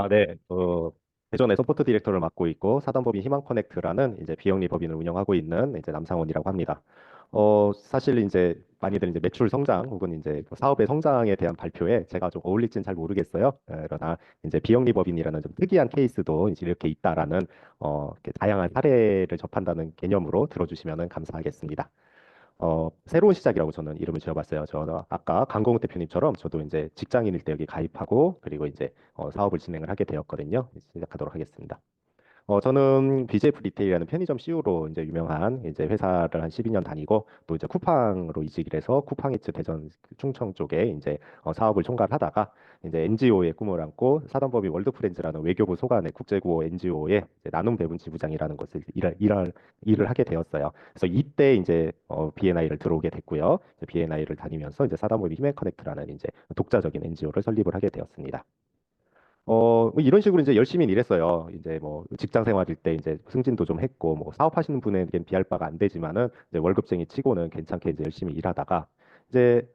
네. 대전에 서포트 디렉터를 맡고 있고 사단법인 희망 커넥트라는 이제 비영리 법인을 운영하고 있는 이제 남상원이라고 합니다. 사실 이제 많이들 이제 매출 성장 혹은 이제 그 사업의 성장에 대한 발표에 제가 좀 어울릴지는 잘 모르겠어요. 그러나 이제 비영리 법인이라는 좀 특이한 케이스도 이제 이렇게 있다라는 이렇게 다양한 사례를 접한다는 개념으로 들어주시면 감사하겠습니다. 새로운 시작이라고 저는 이름을 지어봤어요. 저 아까 강공호 대표님처럼 저도 이제 직장인일 때 여기 가입하고 그리고 이제 사업을 진행을 하게 되었거든요. 시작하도록 하겠습니다. 저는 BJF 리테일이라는 편의점 CU로 이제 유명한 이제 회사를 한 12년 다니고 또 이제 쿠팡으로 이직을 해서 쿠팡이츠 대전 충청 쪽에 이제 사업을 총괄하다가 이제 NGO의 꿈을 안고 사단법인 월드프렌즈라는 외교부 소관의 국제구호 NGO의 나눔 배분 지부장이라는 것을 일을 하게 되었어요. 그래서 이때 이제 BNI를 들어오게 됐고요. BNI를 다니면서 이제 사단법인 히맨 커넥트라는 이제 독자적인 NGO를 설립을 하게 되었습니다. 뭐 이런 식으로 이제 열심히 일했어요. 이제 뭐 직장 생활일 때 이제 승진도 좀 했고, 뭐 사업하시는 분에겐 비할 바가 안 되지만은 이제 월급쟁이 치고는 괜찮게 이제 열심히 일하다가 이제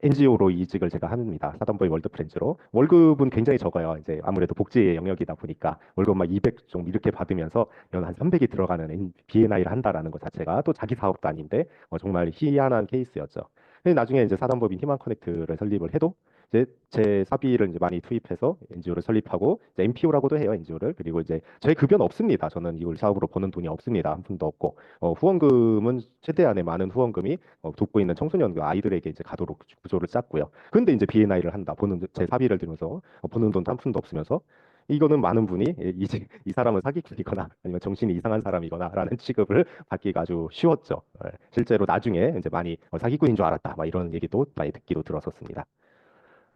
NGO로 이직을 제가 합니다. 사단법인 월드프렌즈로. 월급은 굉장히 적어요. 이제 아무래도 복지의 영역이다 보니까 월급 막 200 좀 이렇게 받으면서 연 한 300이 들어가는 BNI를 한다라는 것 자체가 또 자기 사업도 아닌데 정말 희한한 케이스였죠. 근데 나중에 이제 사단법인 희망 커넥트를 설립을 해도 이제 제 사비를 이제 많이 투입해서 NGO를 설립하고 이제 NPO라고도 해요 NGO를. 그리고 이제 저희 급여는 없습니다. 저는 이걸 사업으로 버는 돈이 없습니다. 한 푼도 없고 후원금은 최대한의 많은 후원금이 돕고 있는 청소년과 아이들에게 이제 가도록 구조를 짰고요. 근데 이제 BNI를 한다. 보는 제 사비를 들면서 버는 돈 한 푼도 없으면서 이거는 많은 분이 이제 이 사람은 사기꾼이거나 아니면 정신이 이상한 사람이거나라는 취급을 받기가 아주 쉬웠죠. 실제로 나중에 이제 많이 사기꾼인 줄 알았다. 막 이런 얘기도 많이 듣기도 들었었습니다.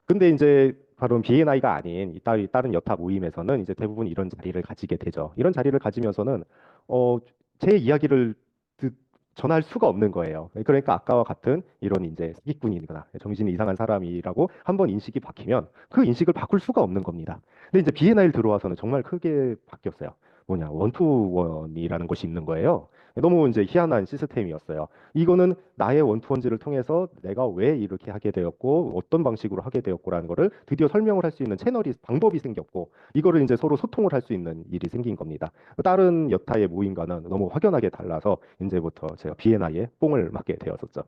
근데 이제 바로 BNI가 아닌 다른 여타 모임에서는 이제 대부분 이런 자리를 가지게 되죠. 이런 자리를 가지면서는 어, 제 이야기를 듣, 전할 수가 없는 거예요. 그러니까 아까와 같은 이런 이제 사기꾼이거나 정신이 이상한 사람이라고 한번 인식이 바뀌면 그 인식을 바꿀 수가 없는 겁니다. 근데 이제 BNI를 들어와서는 정말 크게 바뀌었어요. 뭐냐, 원투원이라는 것이 있는 거예요. 너무 이제 희한한 시스템이었어요. 이거는 나의 원투원지를 통해서 내가 왜 이렇게 하게 되었고 어떤 방식으로 하게 되었고라는 거를 드디어 설명을 할 수 있는 채널이 방법이 생겼고 이거를 이제 서로 소통을 할 수 있는 일이 생긴 겁니다. 다른 여타의 모임과는 너무 확연하게 달라서 이제부터 제가 BNI에 뽕을 맞게 되었었죠.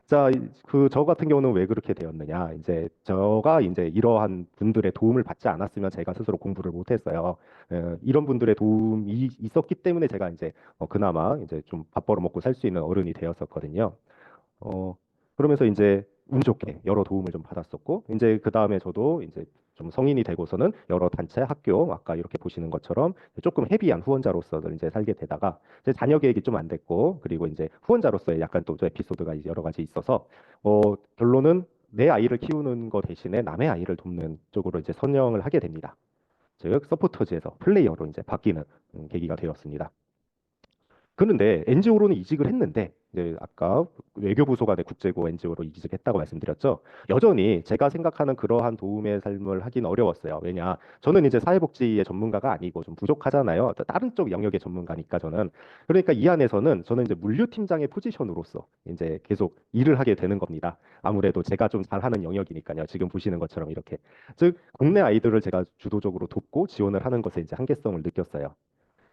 자, 저 같은 경우는 왜 그렇게 되었느냐? 이제 저가 이제 이러한 분들의 도움을 받지 않았으면 제가 스스로 공부를 못했어요. 이런 분들의 도움이 있었기 때문에 제가 이제 그나마 이제 좀 밥 벌어 먹고 살 수 있는 어른이 되었었거든요. 어, 그러면서 이제 운 좋게 여러 도움을 좀 받았었고, 이제 그 다음에 저도 이제 좀 성인이 되고서는 여러 단체, 학교, 아까 이렇게 보시는 것처럼 조금 헤비한 후원자로서 이제 살게 되다가, 제 자녀 계획이 좀 안 됐고, 그리고 이제 후원자로서의 약간 또 에피소드가 이제 여러 가지 있어서, 결론은 내 아이를 키우는 거 대신에 남의 아이를 돕는 쪽으로 이제 선영을 하게 됩니다. 즉, 서포터즈에서 플레이어로 이제 바뀌는 계기가 되었습니다. 그런데 NGO로는 이직을 했는데 이제 아까 외교부 소관의 국제고 NGO로 이직했다고 말씀드렸죠. 여전히 제가 생각하는 그러한 도움의 삶을 하긴 어려웠어요. 왜냐, 저는 이제 사회복지의 전문가가 아니고 좀 부족하잖아요. 다른 쪽 영역의 전문가니까 저는. 그러니까 이 안에서는 저는 이제 물류팀장의 포지션으로서 이제 계속 일을 하게 되는 겁니다. 아무래도 제가 좀 잘하는 영역이니까요. 지금 보시는 것처럼 이렇게. 즉, 국내 아이들을 제가 주도적으로 돕고 지원을 하는 것에 이제 한계성을 느꼈어요.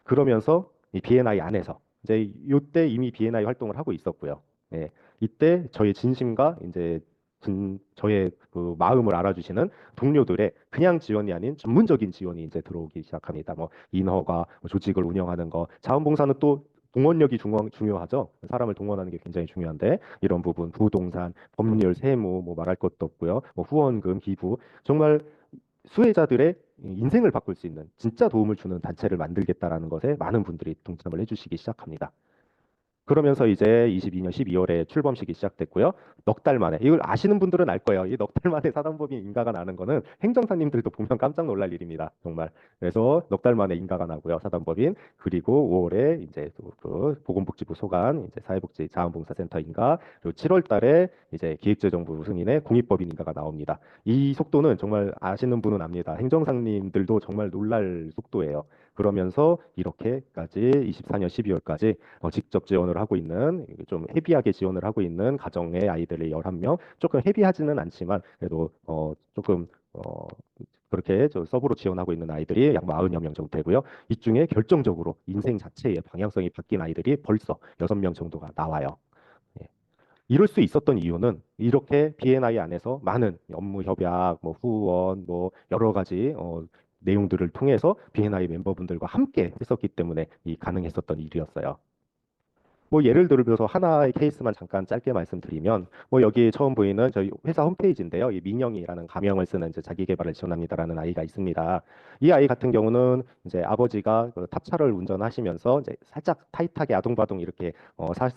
그러면서 이 BNI 안에서 이제 이때 이미 BNI 활동을 하고 있었고요. 예, 이때 저의 진심과 이제 저의 그 마음을 알아주시는 동료들의 그냥 지원이 아닌 전문적인 지원이 이제 들어오기 시작합니다. 뭐 인허가, 뭐 조직을 운영하는 거, 자원봉사는 또 동원력이 중요하죠. 사람을 동원하는 게 굉장히 중요한데 이런 부분, 부동산, 법률, 세무, 뭐 말할 것도 없고요. 뭐 후원금, 기부, 정말 수혜자들의 인생을 바꿀 수 있는 진짜 도움을 주는 단체를 만들겠다라는 것에 많은 분들이 동참을 해주시기 시작합니다. 그러면서 이제 22년 12월에 출범식이 시작됐고요. 넉 달 만에, 이걸 아시는 분들은 알 거예요. 이 넉 달 만에 사단법인 인가가 나는 거는 행정사님들도 보면 깜짝 놀랄 일입니다. 정말. 그래서 넉 달 만에 인가가 나고요. 사단법인. 그리고 5월에 이제 또그 보건복지부 소관, 이제 사회복지 자원봉사센터 인가, 그리고 7월 달에 이제 기획재정부 승인의 공익법인 인가가 나옵니다. 이 속도는 정말 아시는 분은 압니다. 행정사님들도 정말 놀랄 속도예요. 그러면서 이렇게까지 24년 12월까지 직접 지원을 하고 있는 좀 헤비하게 지원을 하고 있는 가정의 아이들이 11명 조금 헤비하지는 않지만 그래도 조금 그렇게 저 서브로 지원하고 있는 아이들이 약 40여 명 정도 되고요. 이 중에 결정적으로 인생 자체의 방향성이 바뀐 아이들이 벌써 6명 정도가 나와요. 예. 이럴 수 있었던 이유는 이렇게 B&I 안에서 많은 업무 협약, 뭐 후원, 뭐 여러 가지 내용들을 통해서 B&I 멤버분들과 함께 했었기 때문에 이 가능했었던 일이었어요. 뭐 예를 들어서 하나의 케이스만 잠깐 짧게 말씀드리면 뭐 여기 처음 보이는 저희 회사 홈페이지인데요. 이 민영이라는 가명을 쓰는 이제 자기 개발을 지원합니다라는 아이가 있습니다. 이 아이 같은 경우는 이제 아버지가 그 탑차를 운전하시면서 이제 살짝 타이트하게 아둥바둥 이렇게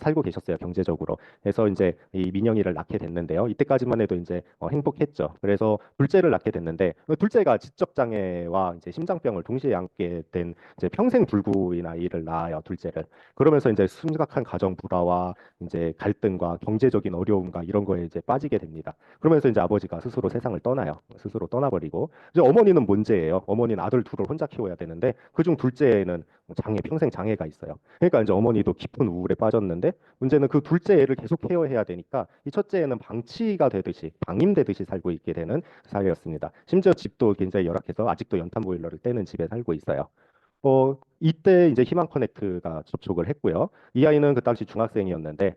살고 계셨어요. 경제적으로. 그래서 이제 이 민영이를 낳게 됐는데요. 이때까지만 해도 이제 행복했죠. 그래서 둘째를 낳게 됐는데 둘째가 지적 장애와 이제 심장병을 동시에 안게 된 이제 평생 불구인 아이를 낳아요. 둘째를. 그러면서 이제 심각한 가정 불화와 이제 갈등과 경제적인 어려움과 이런 거에 이제 빠지게 됩니다. 그러면서 이제 아버지가 스스로 세상을 떠나요. 스스로 떠나버리고 이제 어머니는 문제예요. 어머니는 아들 둘을 혼자 키워야 되는데 그중 둘째는 평생 장애가 있어요. 그러니까 이제 어머니도 깊은 우울에 빠졌는데 문제는 그 둘째 애를 계속 케어해야 되니까 이 첫째 애는 방치가 되듯이 방임되듯이 살고 있게 되는 사회였습니다. 심지어 집도 굉장히 열악해서 아직도 연탄 보일러를 떼는 집에 살고 있어요. 이때 이제 희망 커넥트가 접촉을 했고요. 이 아이는 그 당시 중학생이었는데,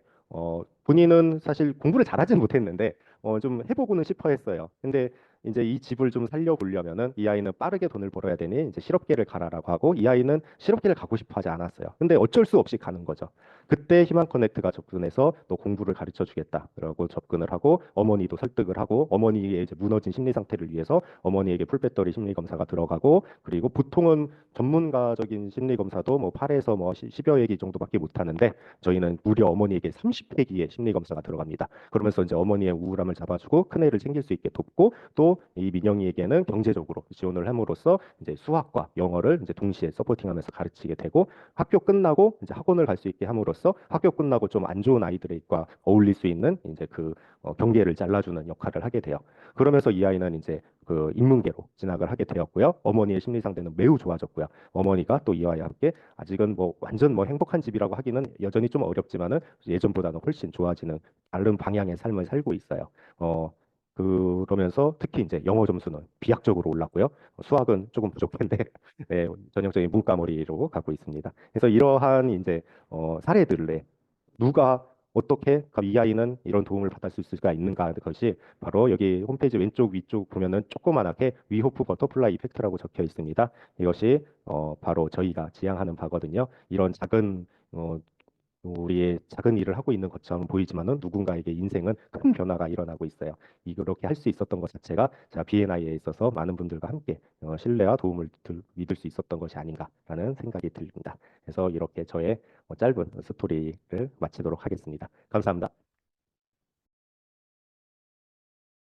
본인은 사실 공부를 잘하진 못했는데, 좀 해보고는 싶어 했어요. 근데 이제 이 집을 좀 살려보려면은 이 아이는 빠르게 돈을 벌어야 되니 이제 실업계를 가라라고 하고 이 아이는 실업계를 가고 싶어 하지 않았어요. 근데 어쩔 수 없이 가는 거죠. 그때 희망 커넥트가 접근해서 너 공부를 가르쳐 주겠다라고 접근을 하고 어머니도 설득을 하고 어머니의 이제 무너진 심리 상태를 위해서 어머니에게 풀배터리 심리 검사가 들어가고 그리고 보통은 전문가적인 심리 검사도 뭐 8에서 뭐 10여 회기 정도밖에 못 하는데 저희는 무려 어머니에게 30회기의 심리 검사가 들어갑니다. 그러면서 이제 어머니의 우울함을 잡아주고 큰애를 챙길 수 있게 돕고 또 이 민영이에게는 경제적으로 지원을 함으로써 이제 수학과 영어를 이제 동시에 서포팅하면서 가르치게 되고 학교 끝나고 이제 학원을 갈 수 있게 함으로써 학교 끝나고 좀 안 좋은 아이들과 어울릴 수 있는 이제 그 경계를 잘라주는 역할을 하게 돼요. 그러면서 이 아이는 이제 그 인문계로 진학을 하게 되었고요. 어머니의 심리 상태는 매우 좋아졌고요. 어머니가 또 이와와 함께 아직은 뭐 완전 뭐 행복한 집이라고 하기는 여전히 좀 어렵지만은 예전보다는 훨씬 좋아지는 다른 방향의 삶을 살고 있어요. 어, 그러면서 특히 이제 영어 점수는 비약적으로 올랐고요. 수학은 조금 부족한데 네, 전형적인 문과머리로 가고 있습니다. 그래서 이러한 이제 사례들을 누가 어떻게 이 아이는 이런 도움을 받을 수 있을까 있는가 하는 것이 바로 여기 홈페이지 왼쪽 위쪽 보면은 조그만하게 위호프 버터플라이 이펙트라고 적혀 있습니다. 이것이 바로 저희가 지향하는 바거든요. 이런 작은 우리의 작은 일을 하고 있는 것처럼 보이지만은 누군가에게 인생은 큰 변화가 일어나고 있어요. 이렇게 할 수 있었던 것 자체가 자 B&I에 있어서 많은 분들과 함께 신뢰와 도움을 믿을 수 있었던 것이 아닌가라는 생각이 듭니다. 그래서 이렇게 저의 짧은 스토리를 마치도록 하겠습니다. 감사합니다.